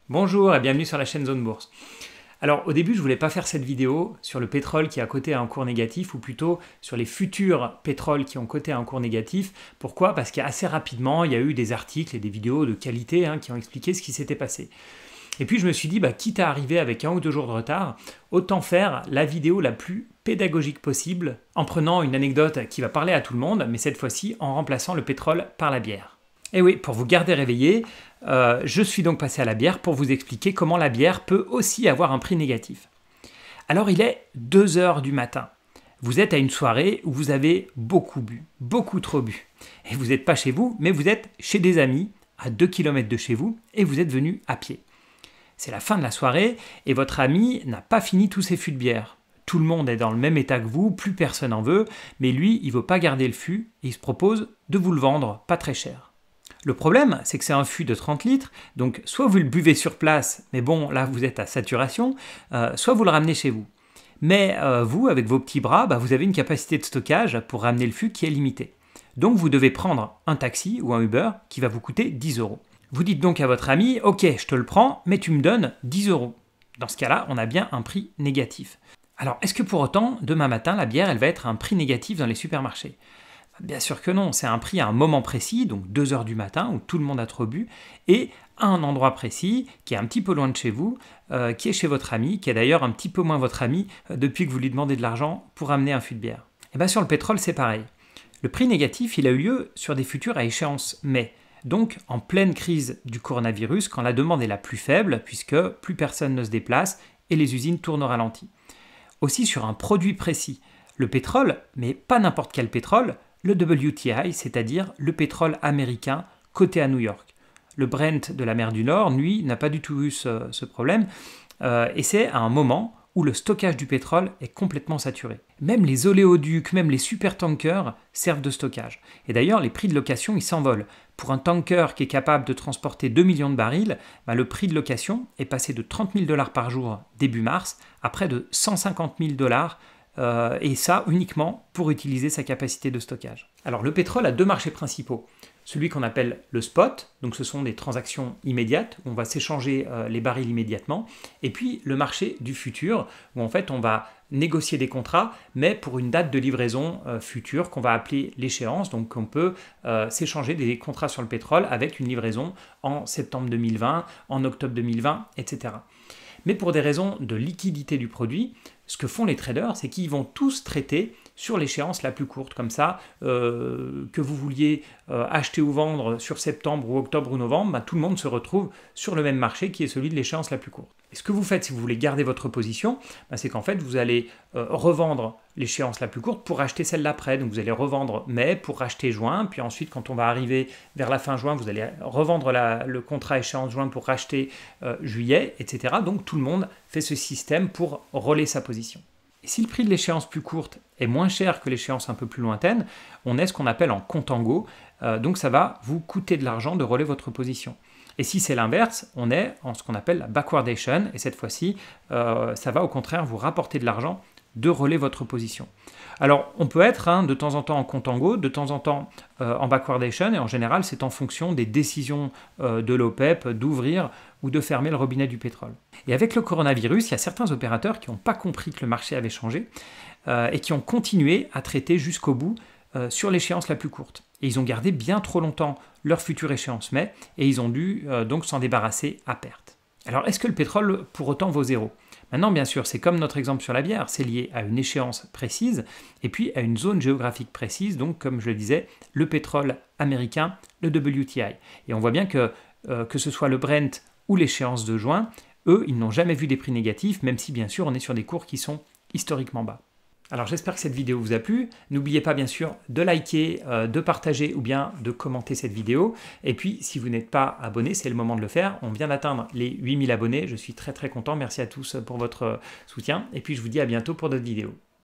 Bonjour et bienvenue sur la chaîne Zone Bourse. Alors au début je voulais pas faire cette vidéo sur le pétrole qui a coté à un cours négatif ou plutôt sur les futurs pétroles qui ont coté à un cours négatif. Pourquoi? Parce qu'assez rapidement il y a eu des articles et des vidéos de qualité qui ont expliqué ce qui s'était passé. Et puis je me suis dit, quitte à arriver avec 1 ou 2 jours de retard, autant faire la vidéo la plus pédagogique possible en prenant une anecdote qui va parler à tout le monde, mais cette fois-ci en remplaçant le pétrole par la bière. Et oui, pour vous garder réveillé, je suis donc passé à la bière pour vous expliquer comment la bière peut aussi avoir un prix négatif. Alors il est 2 heures du matin. Vous êtes à une soirée où vous avez beaucoup bu, beaucoup trop bu. Et vous n'êtes pas chez vous, mais vous êtes chez des amis, à 2 km de chez vous, et vous êtes venu à pied. C'est la fin de la soirée, et votre ami n'a pas fini tous ses fûts de bière. Tout le monde est dans le même état que vous, plus personne en veut, mais lui, il ne veut pas garder le fût, et il se propose de vous le vendre pas très cher. Le problème, c'est que c'est un fût de 30 litres, donc soit vous le buvez sur place, mais bon, là vous êtes à saturation, soit vous le ramenez chez vous. Mais vous, avec vos petits bras, vous avez une capacité de stockage pour ramener le fût qui est limitée. Donc vous devez prendre un taxi ou un Uber qui va vous coûter 10 euros. Vous dites donc à votre ami, ok, je te le prends, mais tu me donnes 10 euros. Dans ce cas-là, on a bien un prix négatif. Alors, est-ce que pour autant, demain matin, la bière, elle va être un prix négatif dans les supermarchés ? Bien sûr que non, c'est un prix à un moment précis, donc 2 heures du matin, où tout le monde a trop bu, et à un endroit précis, qui est un petit peu loin de chez vous, qui est chez votre ami, qui est d'ailleurs un petit peu moins votre ami, depuis que vous lui demandez de l'argent pour amener un fût de bière. Et bien sur le pétrole, c'est pareil. Le prix négatif, il a eu lieu sur des futurs à échéance mai, donc en pleine crise du coronavirus, quand la demande est la plus faible, puisque plus personne ne se déplace, et les usines tournent au ralenti. Aussi sur un produit précis, le pétrole, mais pas n'importe quel pétrole, le WTI, c'est-à-dire le pétrole américain coté à New York. Le Brent de la mer du Nord, lui, n'a pas du tout eu ce problème, et c'est à un moment où le stockage du pétrole est complètement saturé. Même les oléoducs, même les supertankers servent de stockage. Et d'ailleurs, les prix de location, ils s'envolent. Pour un tanker qui est capable de transporter 2 millions de barils, le prix de location est passé de 30 000 $ par jour début mars à près de 150 000 $, et ça uniquement pour utiliser sa capacité de stockage. Alors le pétrole a 2 marchés principaux. Celui qu'on appelle le spot, donc ce sont des transactions immédiates, où on va s'échanger les barils immédiatement, et puis le marché du futur, où en fait on va négocier des contrats, mais pour une date de livraison future qu'on va appeler l'échéance, donc on peut s'échanger des contrats sur le pétrole avec une livraison en septembre 2020, en octobre 2020, etc. Mais pour des raisons de liquidité du produit, ce que font les traders, c'est qu'ils vont tous traiter sur l'échéance la plus courte, comme ça, que vous vouliez acheter ou vendre sur septembre ou octobre ou novembre, tout le monde se retrouve sur le même marché qui est celui de l'échéance la plus courte. Et ce que vous faites si vous voulez garder votre position, c'est qu'en fait vous allez revendre l'échéance la plus courte pour acheter celle d'après. Donc vous allez revendre mai pour racheter juin, puis ensuite quand on va arriver vers la fin juin, vous allez revendre le contrat échéance juin pour racheter juillet, etc. Donc tout le monde fait ce système pour relayer sa position. Et si le prix de l'échéance plus courte est moins cher que l'échéance un peu plus lointaine, on est ce qu'on appelle en contango, donc ça va vous coûter de l'argent de relayer votre position. Et si c'est l'inverse, on est en ce qu'on appelle la backwardation, et cette fois-ci, ça va au contraire vous rapporter de l'argent de relayer votre position. Alors, on peut être de temps en temps en contango, de temps en temps en backwardation, et en général, c'est en fonction des décisions de l'OPEP d'ouvrir ou de fermer le robinet du pétrole. Et avec le coronavirus, il y a certains opérateurs qui n'ont pas compris que le marché avait changé et qui ont continué à traiter jusqu'au bout sur l'échéance la plus courte. Et ils ont gardé bien trop longtemps leur future échéance mai, et ils ont dû donc s'en débarrasser à perte. Alors, est-ce que le pétrole pour autant vaut zéro ? Maintenant, bien sûr, c'est comme notre exemple sur la bière, c'est lié à une échéance précise et puis à une zone géographique précise, donc comme je le disais, le pétrole américain, le WTI. Et on voit bien que ce soit le Brent ou l'échéance de juin, eux, ils n'ont jamais vu des prix négatifs, même si bien sûr on est sur des cours qui sont historiquement bas. Alors j'espère que cette vidéo vous a plu. N'oubliez pas bien sûr de liker, de partager ou bien de commenter cette vidéo. Et puis si vous n'êtes pas abonné, c'est le moment de le faire. On vient d'atteindre les 8000 abonnés. Je suis très content. Merci à tous pour votre soutien. Et puis je vous dis à bientôt pour d'autres vidéos.